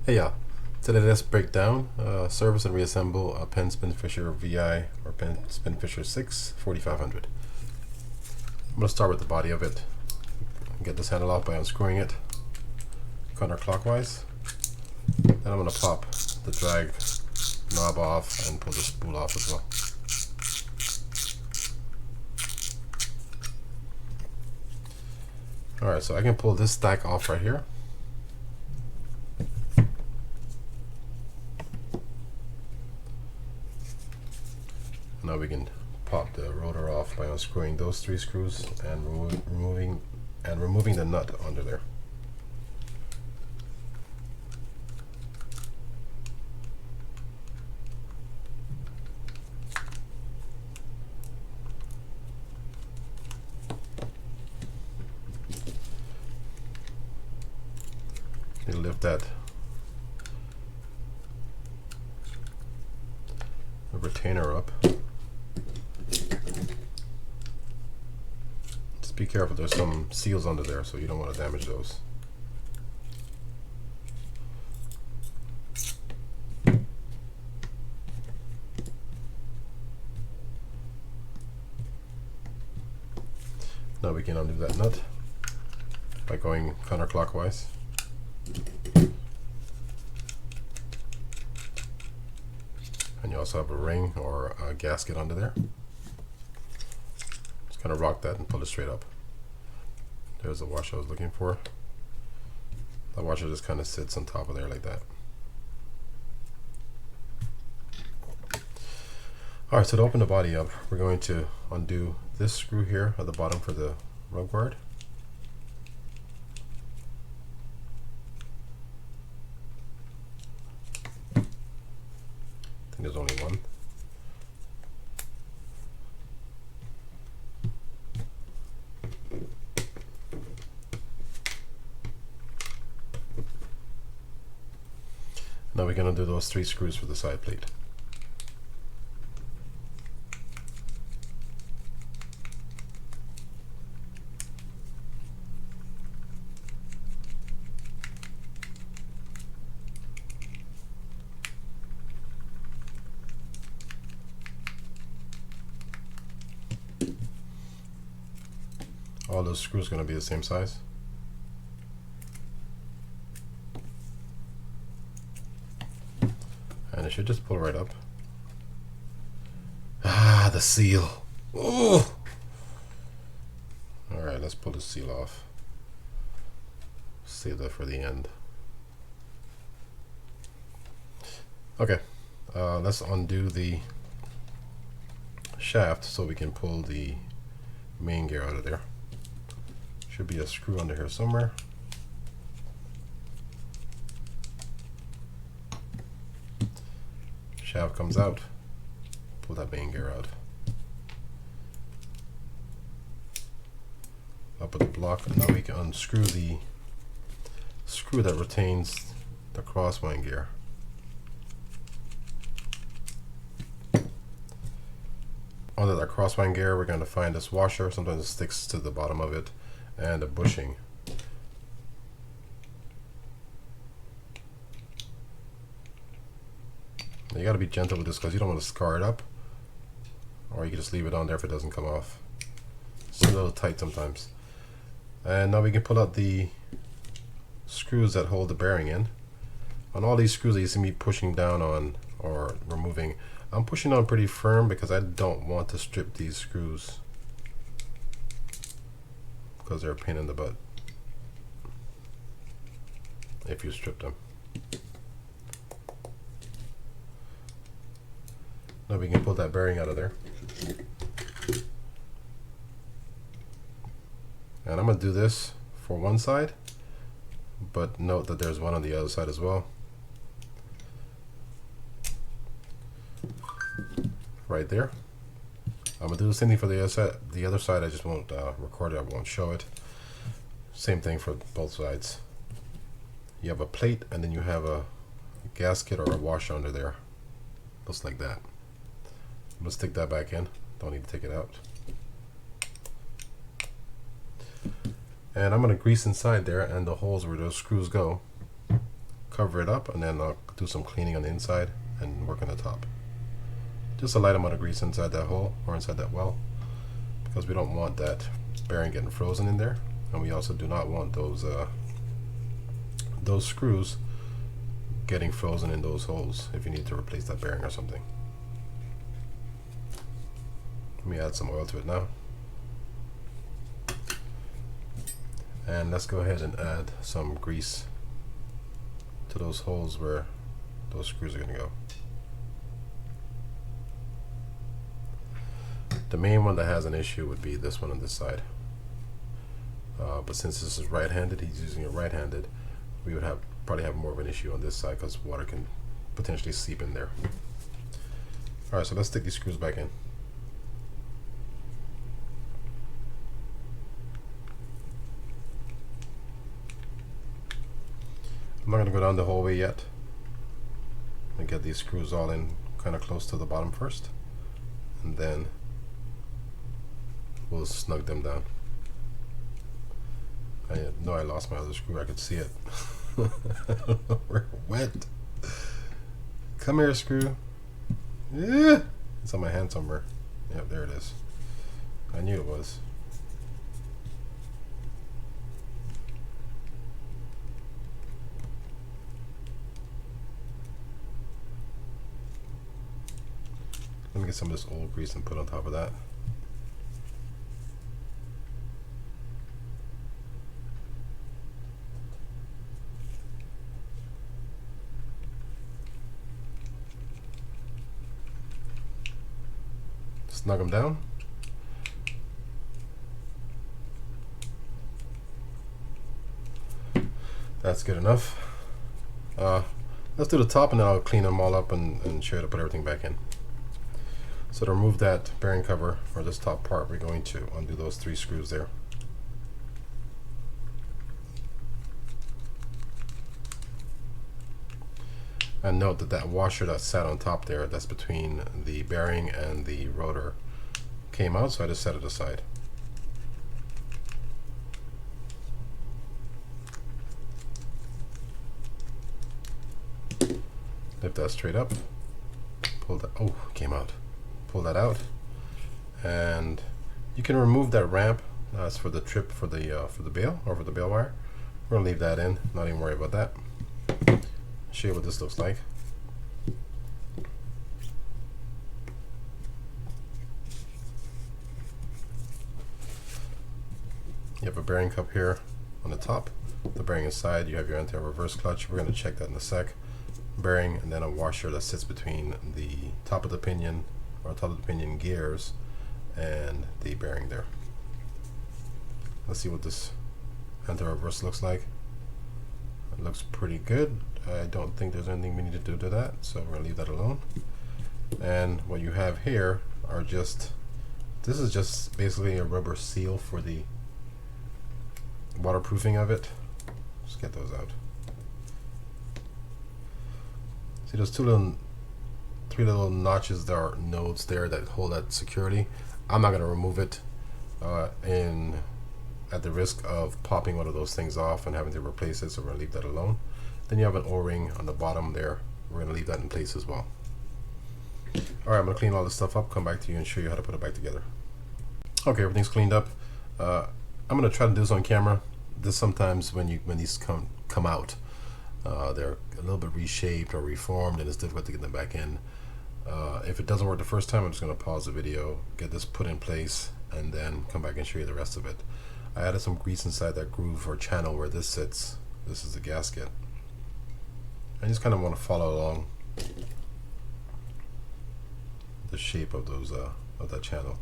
Hey y'all, today let's break down, service and reassemble a Penn Spinfisher VI or Penn Spinfisher VI 4500. I'm going to start with the body of it. Get this handle off by unscrewing it counterclockwise. Then I'm going to pop the drag knob off and pull the spool off as well. Alright, so I can pull this stack off right here. Now we can pop the rotor off by unscrewing those 3 screws and removing the nut under there. You lift that retainer up. Just be careful, there's some seals under there, so you don't want to damage those. Now we can undo that nut by going counterclockwise. And you also have a ring or a gasket under there. Just kind of rock that and pull it straight up. There's the washer I was looking for. That washer just kind of sits on top of there like that. Alright, so to open the body up, we're going to undo this screw here at the bottom for the rug guard. I think there's only one. Now we're going to do those 3 screws for the side plate. All those screws are going to be the same size. And it should just pull right up. Ah, the seal. Oh! Alright, let's pull the seal off. Save that for the end. Okay, let's undo the shaft so we can pull the main gear out of there. Should be a screw under here somewhere. Shaft comes out. Pull that main gear out. Up with the block, and now we can unscrew the screw that retains the crosswind gear. Under that crosswind gear, we're going to find this washer. Sometimes it sticks to the bottom of it, and a bushing. Now you got to be gentle with this because you don't want to scar it up, or you can just leave it on there if it doesn't come off. It's a little tight sometimes. And now we can pull out the screws that hold the bearing in. On all these screws that you see me pushing down on or removing, I'm pushing on pretty firm because I don't want to strip these screws because they're a pain in the butt if you strip them. Now we can pull that bearing out of there. And I'm going to do this for one side, but note that there's one on the other side as well. Right there. I'm going to do the same thing for the other side. The other side I just won't record it, I won't show it. Same thing for both sides. You have a plate and then you have a gasket or a washer under there. Looks like that. I'm going to stick that back in. Don't need to take it out. And I'm going to grease inside there and the holes where those screws go cover it up, and then I'll do some cleaning on the inside and work on the top. Just a light amount of grease inside that hole or inside that well, because we don't want that bearing getting frozen in there, and we also do not want those screws getting frozen in those holes if you need to replace that bearing or something. Let me add some oil to it now. And let's go ahead and add some grease to those holes where those screws are going to go. The main one that has an issue would be this one on this side. But since this is right-handed, he's using it right-handed, we would probably have more of an issue on this side because water can potentially seep in there. Alright, so let's stick these screws back in. I'm not going to go down the whole way yet. And get these screws all in kind of close to the bottom first, and then we'll snug them down. I know I lost my other screw. I could see it. We're wet. Come here, screw. Yeah, it's on my hand somewhere. Yep, there it is. I knew it was. Let me get some of this old grease and put on top of that. Snug them down. That's good enough. Let's do the top, and then I'll clean them all up and show you how to put everything back in. So to remove that bearing cover for this top part, we're going to undo those 3 screws there. And note that that washer that sat on top there, that's between the bearing and the rotor, came out, so I just set it aside. Lift that straight up, pull that, oh, it came out. Pull that out, and you can remove that ramp. That's for the trip for the bail, or for the bail wire. We're gonna leave that in, not even worry about that. Show you what this looks like. You have a bearing cup here on the top, the bearing inside. You have your anti-reverse clutch. We're gonna check that in a sec. Bearing, and then a washer that sits between the top of the pinion, or top of the pinion gears, and the bearing there. Let's see what this anti-reverse looks like. It looks pretty good. I don't think there's anything we need to do to that, so we're gonna leave that alone. And what you have here are this is just basically a rubber seal for the waterproofing of it. Let's get those out. See those 3 little notches, there are nodes there that hold that security. I'm not going to remove it at the risk of popping one of those things off and having to replace it, so we're going to leave that alone. Then you have an O-ring on the bottom there. We're going to leave that in place as well. Alright, I'm going to clean all this stuff up, come back to you and show you how to put it back together. Okay, everything's cleaned up. I'm going to try to do this on camera. This sometimes when these come out, they're a little bit reshaped or reformed, and it's difficult to get them back in. If it doesn't work the first time, I'm just going to pause the video, get this put in place, and then come back and show you the rest of it. I added some grease inside that groove or channel where this sits. This is the gasket. I just kind of want to follow along the shape of those of that channel.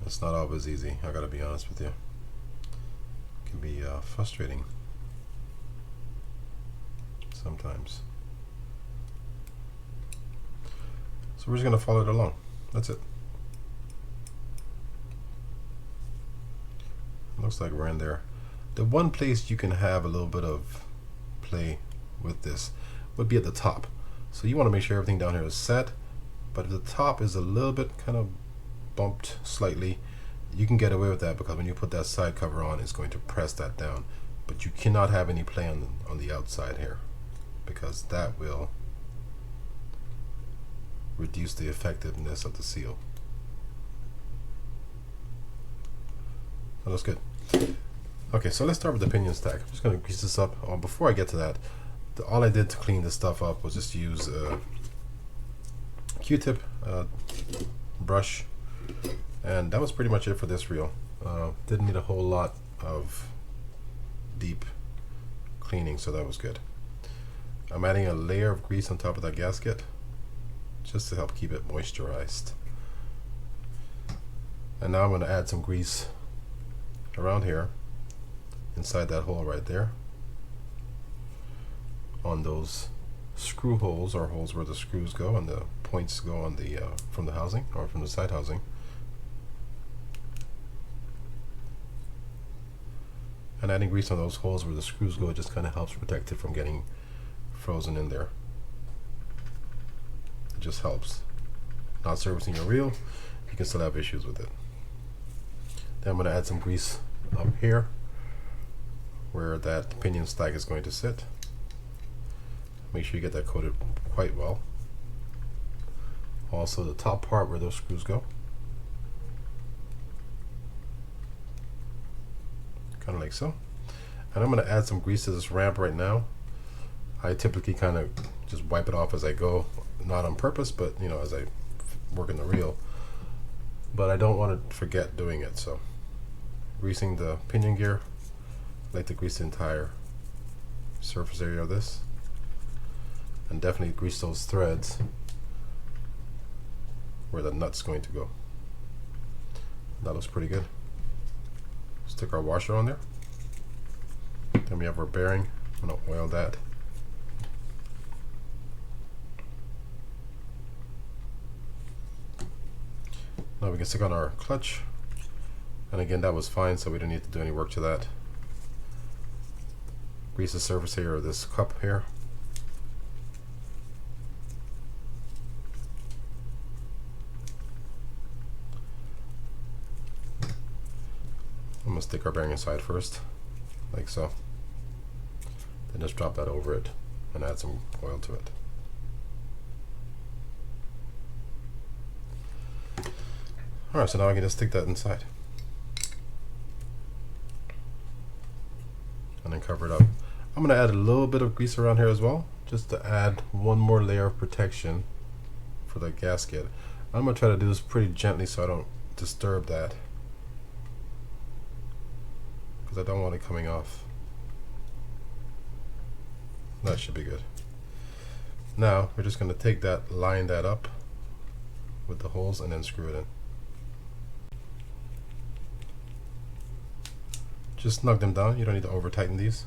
It's not always easy, I gotta be honest with you. It can be frustrating sometimes. So we're just gonna follow it along. That's it. Looks like we're in there. The one place you can have a little bit of play with this would be at the top. So you want to make sure everything down here is set, but if the top is a little bit kind of bumped slightly, you can get away with that because when you put that side cover on, it's going to press that down. But you cannot have any play on the outside here, because that will reduce the effectiveness of the seal. That looks good. Okay, so let's start with the pinion stack. I'm just going to grease this up. Oh, before I get to that, all I did to clean this stuff up was just use a Q-tip, brush, and that was pretty much it for this reel. Didn't need a whole lot of deep cleaning, so that was good. I'm adding a layer of grease on top of that gasket just to help keep it moisturized. And now I'm going to add some grease around here inside that hole right there on those screw holes, or holes where the screws go and the points go on the from the housing or from the side housing. And adding grease on those holes where the screws go just kind of helps protect it from getting frozen in there. It just helps. Not servicing your reel, you can still have issues with it. Then I'm going to add some grease up here where that pinion stack is going to sit. Make sure you get that coated quite well. Also the top part where those screws go. Kind of like so. And I'm going to add some grease to this ramp right now. I typically kind of just wipe it off as I go, not on purpose, but you know, as I work in the reel. But I don't want to forget doing it, so greasing the pinion gear. I like to grease the entire surface area of this, and definitely grease those threads where the nut's going to go. That looks pretty good. Stick our washer on there. Then we have our bearing. I'm going to oil that. Now we can stick on our clutch, and again that was fine, so we don't need to do any work to that. Grease the surface area of this cup here. I'm going to stick our bearing inside first, like so. Then just drop that over it and add some oil to it. Alright, so now I can just stick that inside and then cover it up. I'm going to add a little bit of grease around here as well, just to add one more layer of protection for the gasket. I'm going to try to do this pretty gently so I don't disturb that, because I don't want it coming off. That should be good. Now we're just going to take that, line that up with the holes, and then screw it in. Just snug them down. You don't need to over tighten these.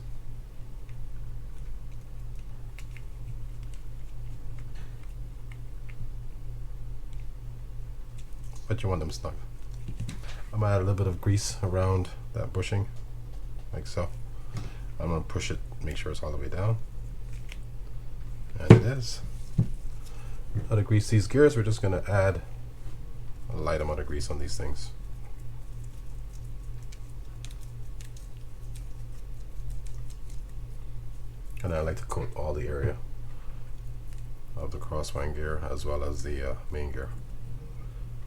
But you want them snug. I'm going to add a little bit of grease around that bushing, like so. I'm going to push it, make sure it's all the way down. And it is. Now to grease these gears, we're just going to add a light amount of grease on these things. And I like to coat all the area of the crosswind gear as well as the main gear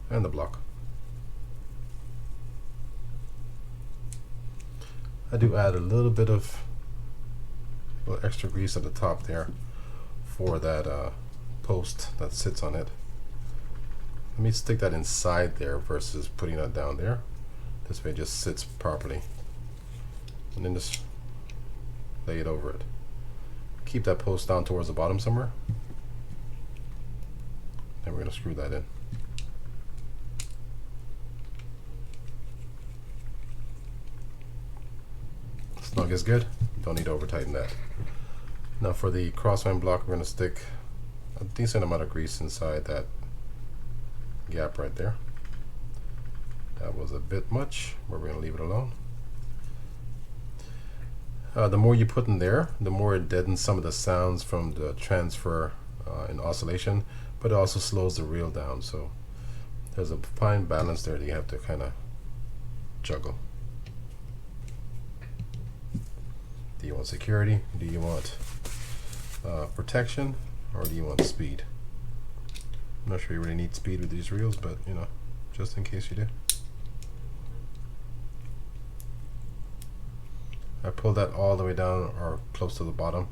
and the block. I do add a little bit of extra grease at the top there for that post that sits on it. Let me stick that inside there versus putting that down there. This way it just sits properly. And then just lay it over it. Keep that post down towards the bottom somewhere. And we're going to screw that in. Snug is good. Don't need to over tighten that. Now for the crosswind block, we're going to stick a decent amount of grease inside that gap right there. That was a bit much, but we're going to leave it alone. The more you put in there, the more it deadens some of the sounds from the transfer and oscillation, but it also slows the reel down. So There's a fine balance there that you have to kind of juggle. Do you want security? Do you want protection? Or do you want speed? I'm not sure you really need speed with these reels, but you know, just in case you do. I pulled that all the way down or close to the bottom.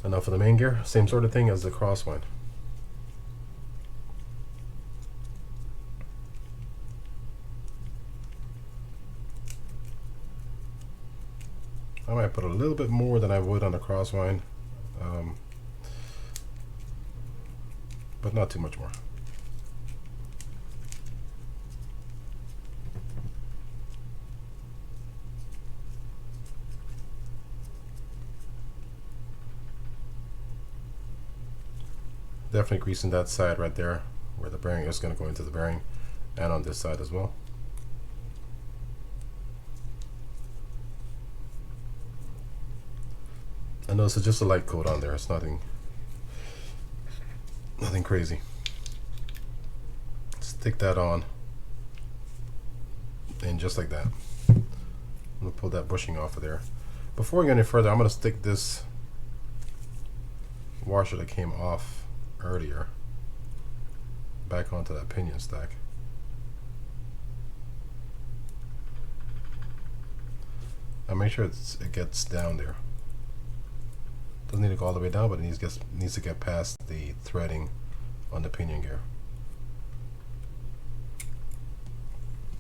And now for the main gear, same sort of thing as the crosswind. I might put a little bit more than I would on the crosswind, but not too much more. Definitely greasing that side right there where the bearing is going to go into the bearing, and on this side as well. I know it's just a light coat on there. It's nothing crazy. Stick that on, and just like that, I'm gonna pull that bushing off of there. Before we go any further, I'm gonna stick this washer that came off earlier back onto that pinion stack. And make sure it gets down there. Doesn't need to go all the way down, but it needs to get past the threading on the pinion gear.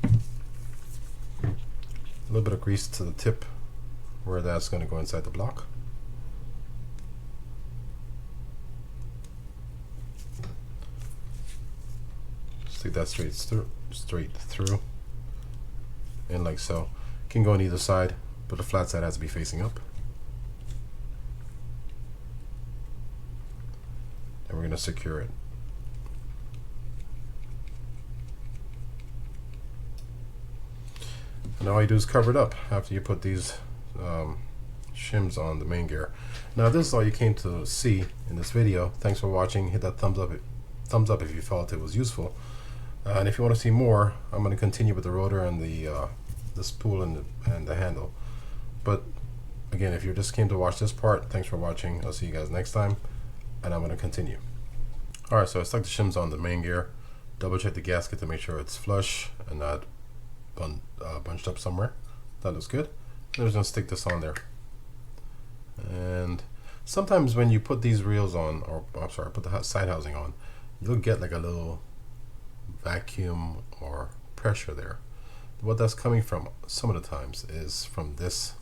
A little bit of grease to the tip where that's going to go inside the block. Stick that straight through, and like so. Can go on either side, but the flat side has to be facing up. And we're going to secure it. And all you do is cover it up after you put these shims on the main gear. Now this is all you came to see in this video. Thanks for watching. Hit that thumbs up if you felt it was useful. And if you want to see more, I'm going to continue with the rotor and the spool and the handle. But again, if you just came to watch this part, thanks for watching. I'll see you guys next time, and I'm going to continue. Alright, so I stuck the shims on the main gear. Double check the gasket to make sure it's flush and not bunched up somewhere. That looks good. I'm just going to stick this on there. And sometimes when you put these reels on, or I'm sorry, put the side housing on, you'll get like a little vacuum or pressure there. What that's coming from some of the times is from this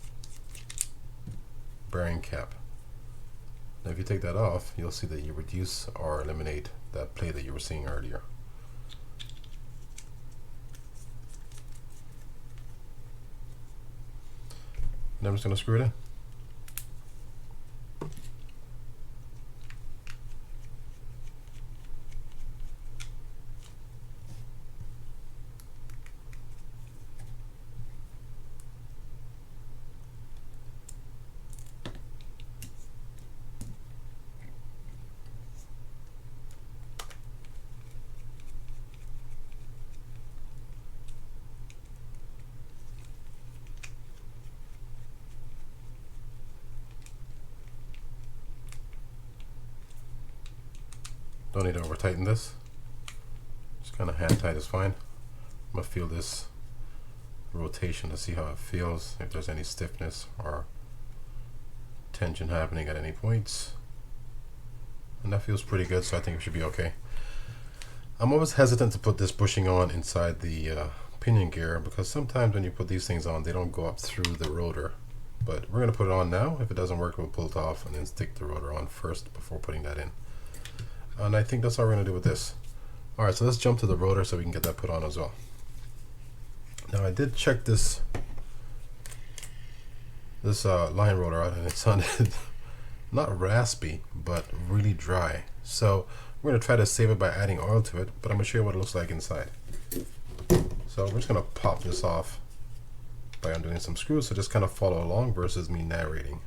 bearing cap. Now if you take that off, you'll see that you reduce or eliminate that plate that you were seeing earlier. And I'm just going to screw it in. Don't need to over tighten this. Just kind of hand tight is fine. I'm gonna feel this rotation to see how it feels, if there's any stiffness or tension happening at any points. And that feels pretty good, so I think it should be okay. I'm always hesitant to put this bushing on inside the pinion gear, because sometimes when you put these things on, they don't go up through the rotor. But we're gonna put it on now. If it doesn't work, we'll pull it off and then stick the rotor on first before putting that in. And I think that's all we're going to do with this. Alright, so let's jump to the rotor so we can get that put on as well. Now I did check this line rotor out, and it sounded not raspy, but really dry. So we're going to try to save it by adding oil to it, but I'm going to show you what it looks like inside. So we're just going to pop this off by undoing some screws, so just kind of follow along versus me narrating.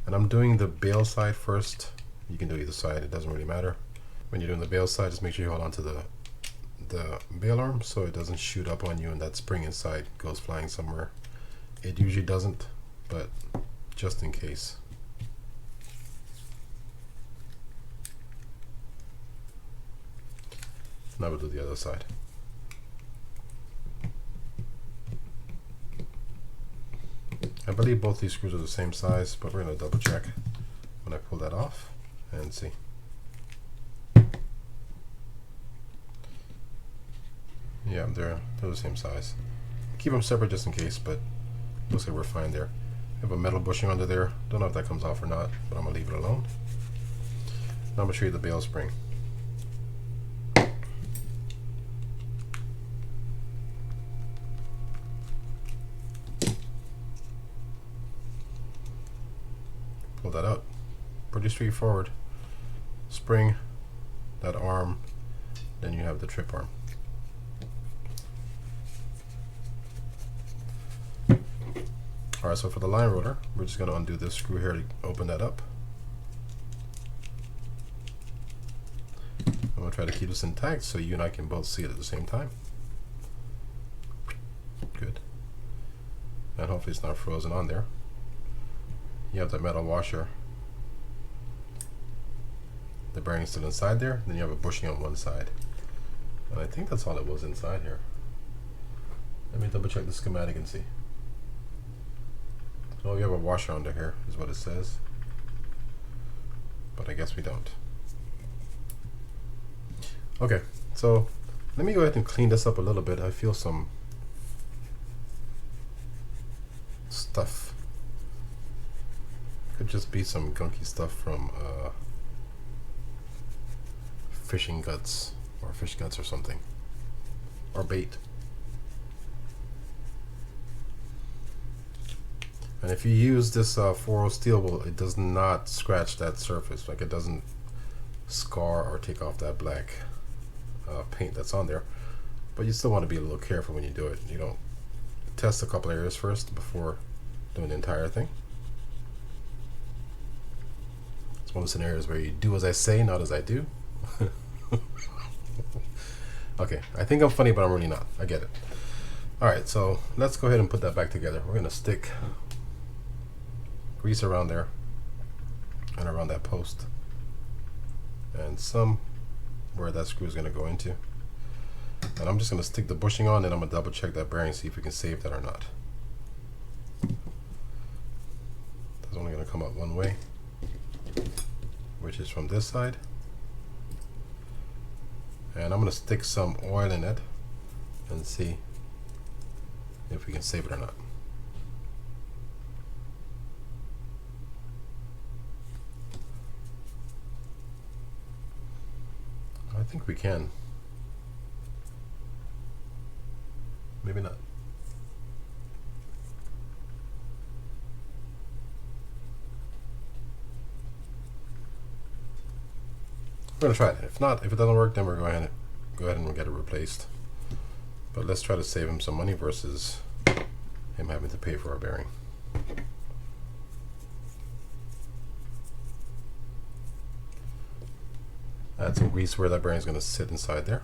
And I'm doing the bail side first. You can do either side, it doesn't really matter. When you're doing the bail side, just make sure you hold on to the the bail arm so it doesn't shoot up on you and that spring inside goes flying somewhere. It usually doesn't, but just in case. Now we'll do the other side. I believe both these screws are the same size, but we're going to double check when I pull that off and see. Yeah, they're the same size. Keep them separate just in case, but looks like we're fine there. I have a metal bushing under there. Don't know if that comes off or not, but I'm going to leave it alone. Now I'm going to show you the bail spring. Pull that out. Pretty straightforward. Spring, that arm, then you have the trip arm. Alright, so for the line rotor, we're just going to undo this screw here to open that up. I'm going to try to keep this intact so you and I can both see it at the same time. Good. And hopefully it's not frozen on there. You have the metal washer. The bearing's still inside there, then you have a bushing on one side. And I think that's all it was inside here. Let me double check the schematic and see. Oh, you have a washer under here, is what it says. But I guess we don't. Okay, so let me go ahead and clean this up a little bit. I feel some stuff. Could just be some gunky stuff from fishing guts or fish guts or something. Or bait. And if you use this 4.0 steel wool, it does not scratch that surface. Like, it doesn't scar or take off that black paint that's on there. But you still want to be a little careful when you do it. You don't test a couple areas first before doing the entire thing. It's one of the scenarios where you do as I say, not as I do. Okay, I think I'm funny, but I'm really not. I get it. Alright, so let's go ahead and put that back together. We're going to stick grease around there and around that post and some where that screw is going to go into, and I'm just going to stick the bushing on, and I'm going to double check that bearing, see if we can save that or not. That's only going to come out one way, which is from this side, and I'm going to stick some oil in it and see if we can save it or not. I think we can. Maybe not. We're gonna try it. If not, if it doesn't work, then we're going to go ahead and get it replaced. But let's try to save him some money versus him having to pay for our bearing. Add some grease where that bearing is going to sit inside there.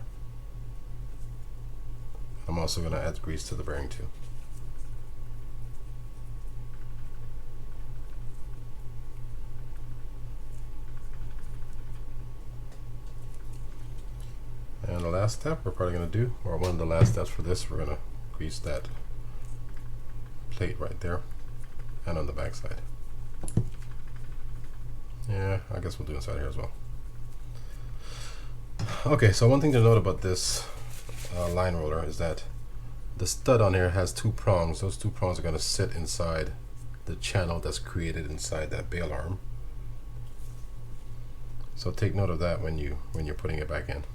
I'm also going to add grease to the bearing too. And the last step we're probably going to do, or one of the last steps for this, we're going to grease that plate right there and on the back side. Yeah, I guess we'll do inside here as well. Okay, so one thing to note about this line roller is that the stud on here has two prongs. Those two prongs are going to sit inside the channel that's created inside that bail arm. So take note of that when you're putting it back in.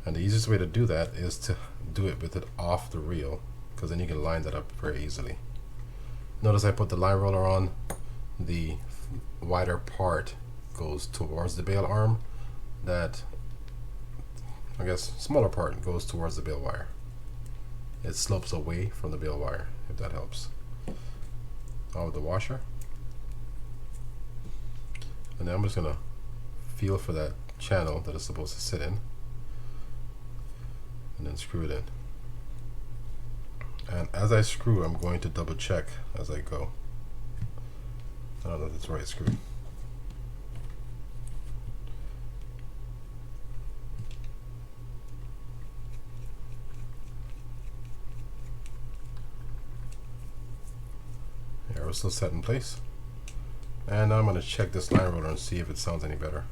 And the easiest way to do that is to do it with it off the reel, because then you can line that up very easily. Notice I put the line roller on, the wider part goes towards the bail arm, that I guess smaller part goes towards the bail wire. It slopes away from the bail wire, if that helps. Now with the washer, and then I'm just gonna feel for that channel that it's supposed to sit in. then screw it in. And as I screw, I'm going to double check as I go. I don't know if it's the right screw. Yeah, we're still set in place. And now I'm going to check this line roller and see if it sounds any better.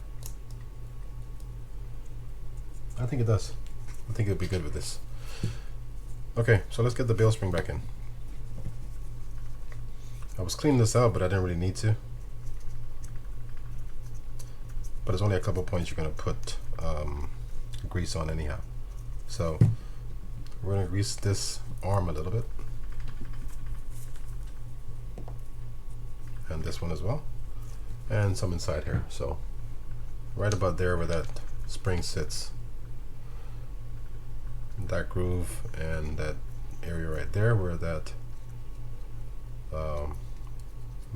I think it does. I think it'll be good with this. Okay, so let's get the bail spring back in. I was cleaning this out, but I didn't really need to. But there's only a couple points you're going to put grease on anyhow. So we're going to grease this arm a little bit. And this one as well. And some inside here. So right about there where that spring sits. That groove and that area right there where that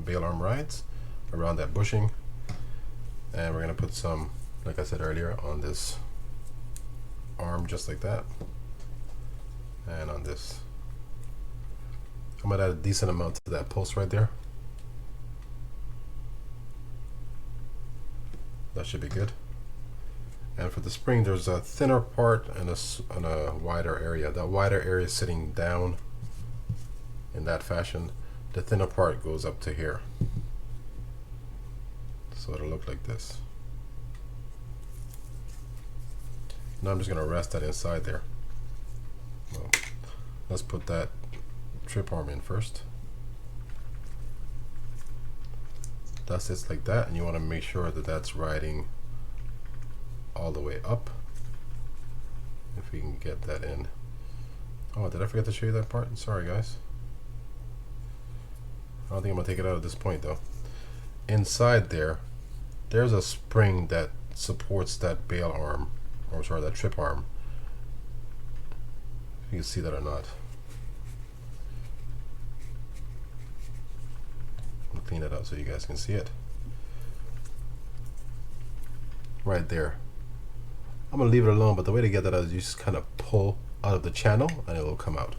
bail arm rides, around that bushing. And we're going to put some, like I said earlier, on this arm just like that, and on this. I'm going to add a decent amount to that post right there. That should be good. And for the spring, there's a thinner part and a wider area. That wider area is sitting down in that fashion. The thinner part goes up to here. So it'll look like this. Now I'm just going to rest that inside there. Well, let's put that trip arm in first. That sits like that, and you want to make sure that that's riding all the way up. If we can get that in. Oh, did I forget to show you that part? Sorry guys. I don't think I'm going to take it out at this point though. Inside there, there's a spring that supports that bail arm, or sorry, that trip arm. If you can see that or not. I'll clean it out so you guys can see it. Right there. I'm going to leave it alone, but the way to get that out is you just kind of pull out of the channel and it will come out.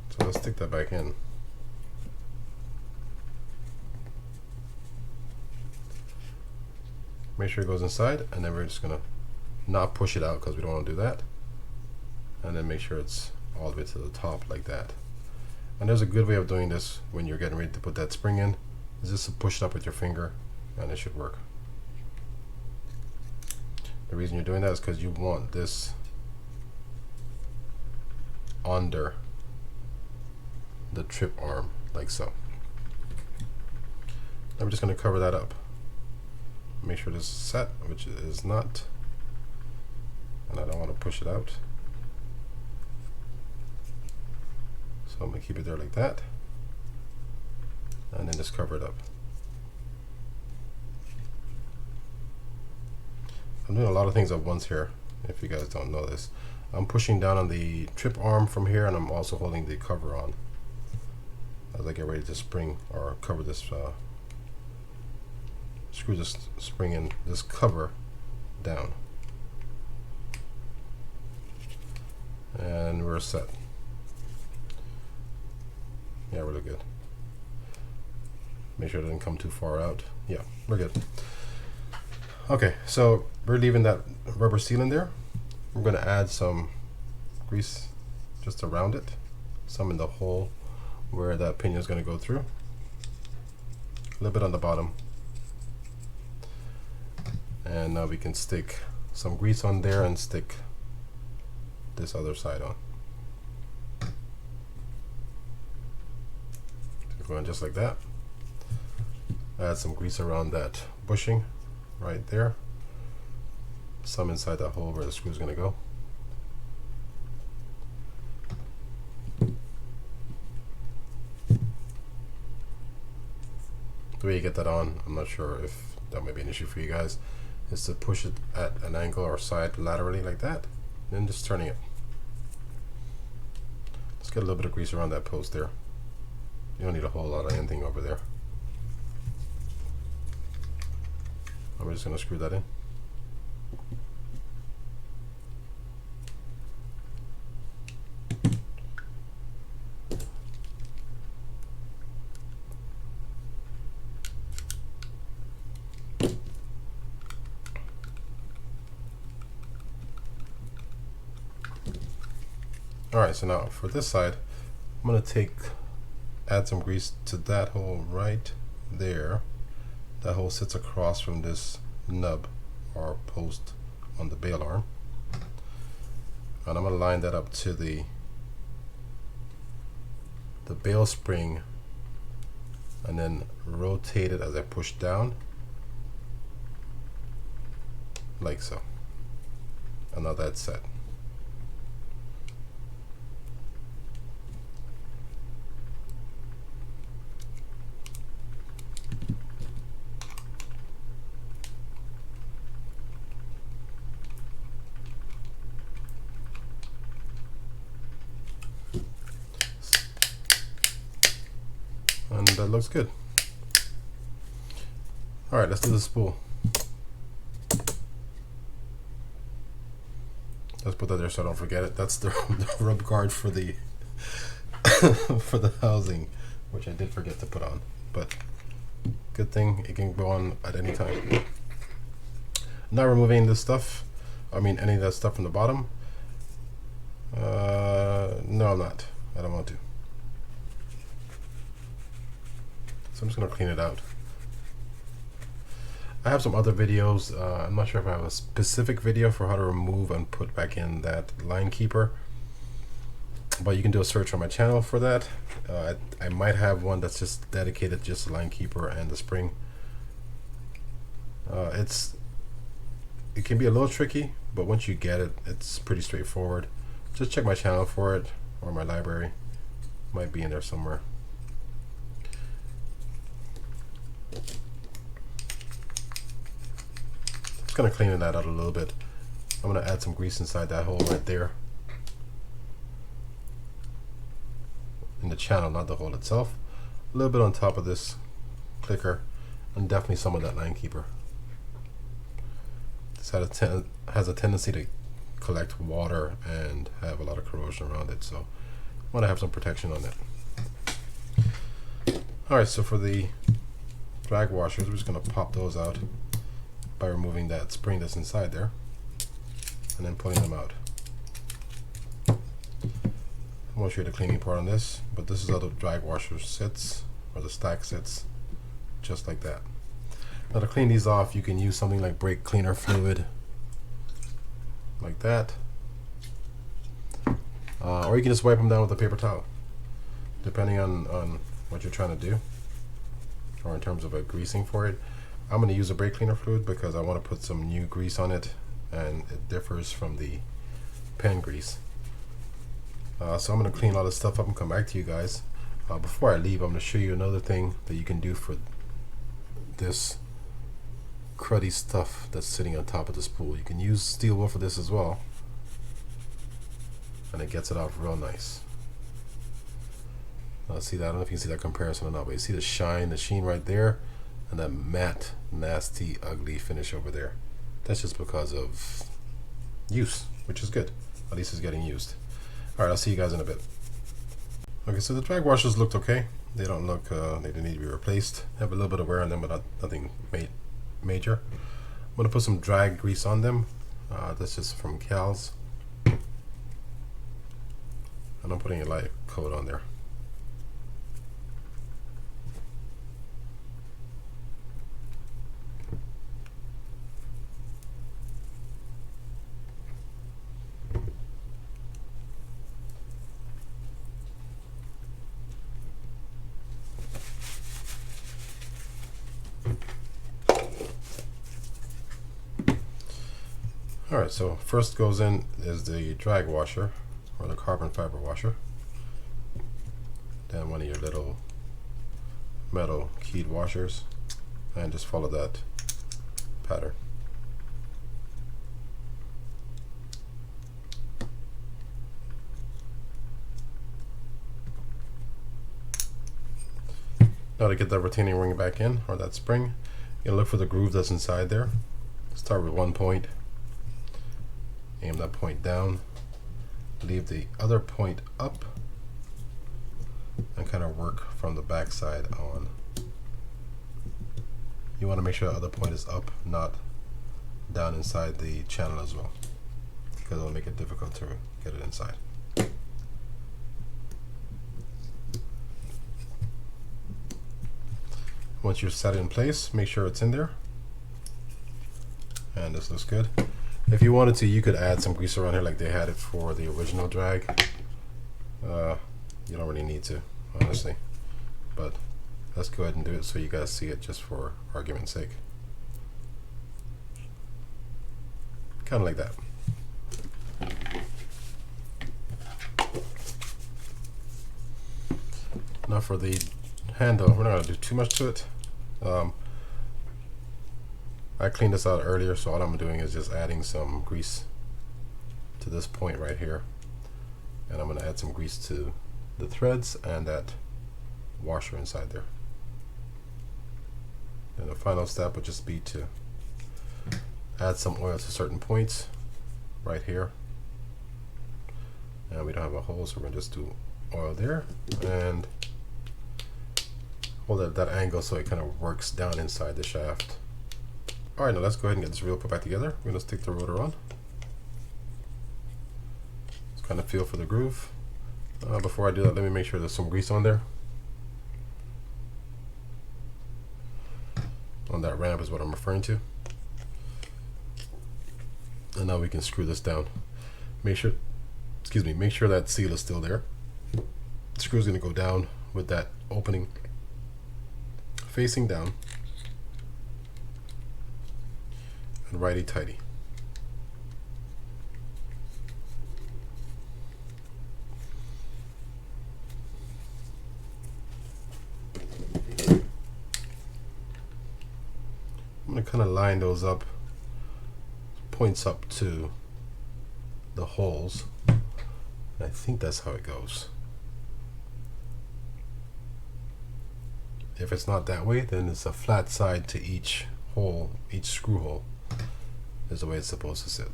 So let's stick that back in. Make sure it goes inside, and then we're just going to not push it out because we don't want to do that. And then make sure it's all the way to the top like that. And there's a good way of doing this when you're getting ready to put that spring in, is just to push it up with your finger, and it should work. The reason you're doing that is because you want this under the trip arm, like so. Now we're just going to cover that up. Make sure this is set, which it is not. And I don't want to push it out. So I'm going to keep it there like that. And then just cover it up. I'm doing a lot of things at once here, if you guys don't know this. I'm pushing down on the trip arm from here, and I'm also holding the cover on as I get ready to spring or cover this, screw this spring in, this cover down. And we're set. Yeah, really good. Make sure it doesn't come too far out. Yeah, we're good. Okay, so we're leaving that rubber seal in there. We're going to add some grease just around it, some in the hole where that pinion is going to go through, a little bit on the bottom. And now we can stick some grease on there and stick this other side on. So going just like that. Add some grease around that bushing right there. Some inside that hole where the screw is going to go. The way you get that on, I'm not sure if that might be an issue for you guys, is to push it at an angle or side laterally like that, and then just turning it. Let's get a little bit of grease around that post there. You don't need a whole lot of anything over there. And we're just going to screw that in. Alright, so now for this side, I'm going to add some grease to that hole right there. That hole sits across from this nub or post on the bail arm. And I'm going to line that up to the bail spring and then rotate it as I push down, like so. And now that's set. And that looks good. Alright, let's do the spool. Let's put that there so I don't forget it. That's the rub guard for the for the housing, which I did forget to put on. But good thing it can go on at any time. Not removing this stuff. I mean any of that stuff from the bottom. No, I'm not. I don't want to. So I'm just going to clean it out. I have some other videos. I'm not sure if I have a specific video for how to remove and put back in that line keeper, but you can do a search on my channel for that. I might have one that's just dedicated to just the line keeper and the spring. It can be a little tricky, but once you get it, it's pretty straightforward. Just check my channel for it, or my library. Might be in there somewhere. Just gonna clean that out a little bit. I'm gonna add some grease inside that hole right there. In the channel, not the hole itself. A little bit on top of this clicker, and definitely some of that line keeper. This has a tendency to collect water and have a lot of corrosion around it, so I want to have some protection on it. Alright, so for the drag washers, we're just going to pop those out by removing that spring that's inside there and then pulling them out. I won't show you the cleaning part on this, but this is how the drag washer sits, or the stack sits, just like that. Now to clean these off, you can use something like brake cleaner fluid, like that, or you can just wipe them down with a paper towel, depending on what you're trying to do, or in terms of a greasing for it. I'm going to use a brake cleaner fluid because I want to put some new grease on it, and it differs from the pen grease. So I'm going to clean all this stuff up and come back to you guys. Before I leave, I'm going to show you another thing that you can do for this cruddy stuff that's sitting on top of the spool. You can use steel wool for this as well, and it gets it off real nice. See that? I don't know if you can see that comparison or not, but you see the shine, the sheen right there, and that matte, nasty, ugly finish over there. That's just because of use, which is good. At least it's getting used. Alright, I'll see you guys in a bit. Okay, so the drag washers looked okay. They don't look, they need to be replaced. They have a little bit of wear on them, but nothing major. I'm going to put some drag grease on them. That's just from Cal's. And I'm putting a light coat on there. Alright, so first goes in is the drag washer, or the carbon fiber washer. Then one of your little metal keyed washers, and just follow that pattern. Now to get that retaining ring back in, or that spring, you'll look for the groove that's inside there. Start with 1 point, Aim that point down, leave the other point up, and kind of work from the back side on. You want to make sure the other point is up, not down inside the channel as well, because it'll make it difficult to get it inside. Once you're set it in place, make sure it's in there. And this looks good. If you wanted to, you could add some grease around here like they had it for the original drag. You don't really need to, honestly. But let's go ahead and do it so you guys see it, just for argument's sake. Kind of like that. Now for the handle, we're not going to do too much to it. I cleaned this out earlier, so all I'm doing is just adding some grease to this point right here, and I'm going to add some grease to the threads and that washer inside there. And the final step would just be to add some oil to certain points right here, and we don't have a hole, so we're going to just do oil there and hold it at that angle so it kind of works down inside the shaft. Alright, now let's go ahead and get this reel put back together. We're going to stick the rotor on. Just kind of feel for the groove. Before I do that, let me make sure there's some grease on there. On that ramp is what I'm referring to. And now we can screw this down. Make sure that seal is still there. The screw is going to go down with that opening facing down and righty-tighty. I'm going to kind of line those up, points up to the holes. I think that's how it goes. If it's not that way, then it's a flat side to each hole, each screw hole is the way it's supposed to sit.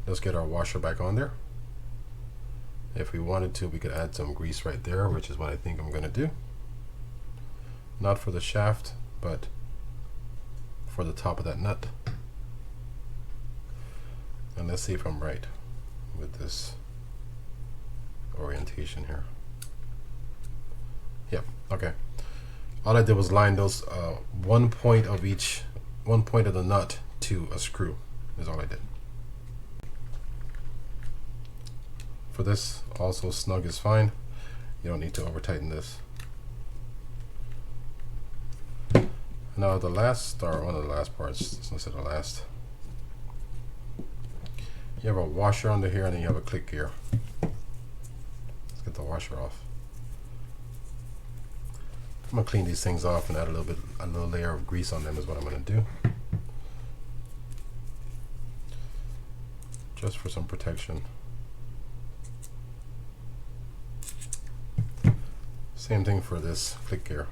Let's get our washer back on there. If we wanted to, we could add some grease right there, which is what I think I'm going to do. Not for the shaft, but for the top of that nut. And let's see if I'm right with this orientation here. Yep, okay. All I did was line those one point of the nut to a screw is all I did. For this, also snug is fine. You don't need to over tighten this. Now the last, or one of the last parts, let's say the last. You have a washer under here and then you have a click gear. Let's get the washer off. I'm gonna clean these things off and add a little layer of grease on them is what I'm gonna do. Just for some protection. Same thing for this click gear.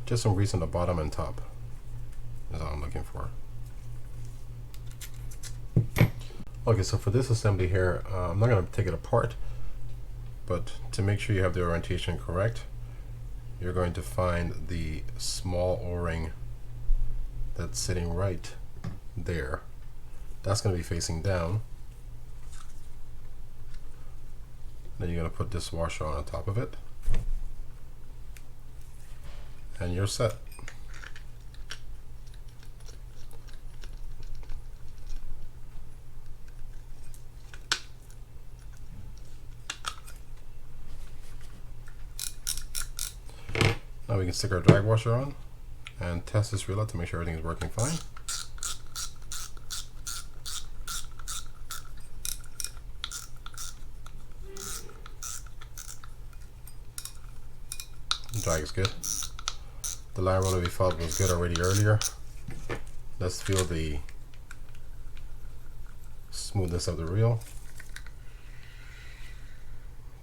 Just some grease on the bottom and top is all I'm looking for. Okay, so for this assembly here, I'm not going to take it apart, but to make sure you have the orientation correct, you're going to find the small O-ring that's sitting right there. That's going to be facing down. Then you're going to put this washer on top of it, and you're set. Now we can stick our drag washer on and test this reel out to make sure everything is working fine. The drag is good. The line roller we felt was good already earlier. Let's feel the smoothness of the reel.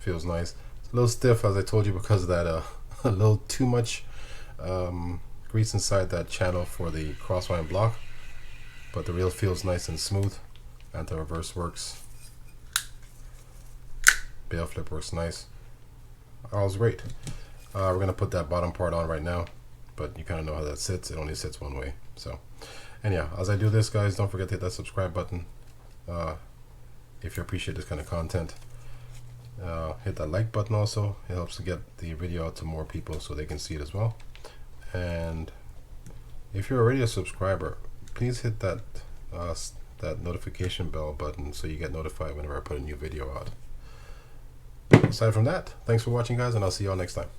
Feels nice. It's a little stiff, as I told you, because of that a little too much grease inside that channel for the crosswind block. But the reel feels nice and smooth. Anti-reverse works. Bail flip works nice. All's great. We're gonna put that bottom part on right now, but you kind of know how that sits. It only sits one way. So, and yeah, as I do this, guys, don't forget to hit that subscribe button if you appreciate this kind of content. Hit that like button also. It helps to get the video out to more people so they can see it as well. And if you're already a subscriber, please hit that that notification bell button so you get notified whenever I put a new video out. Aside from that, thanks for watching, guys, and I'll see you all next time.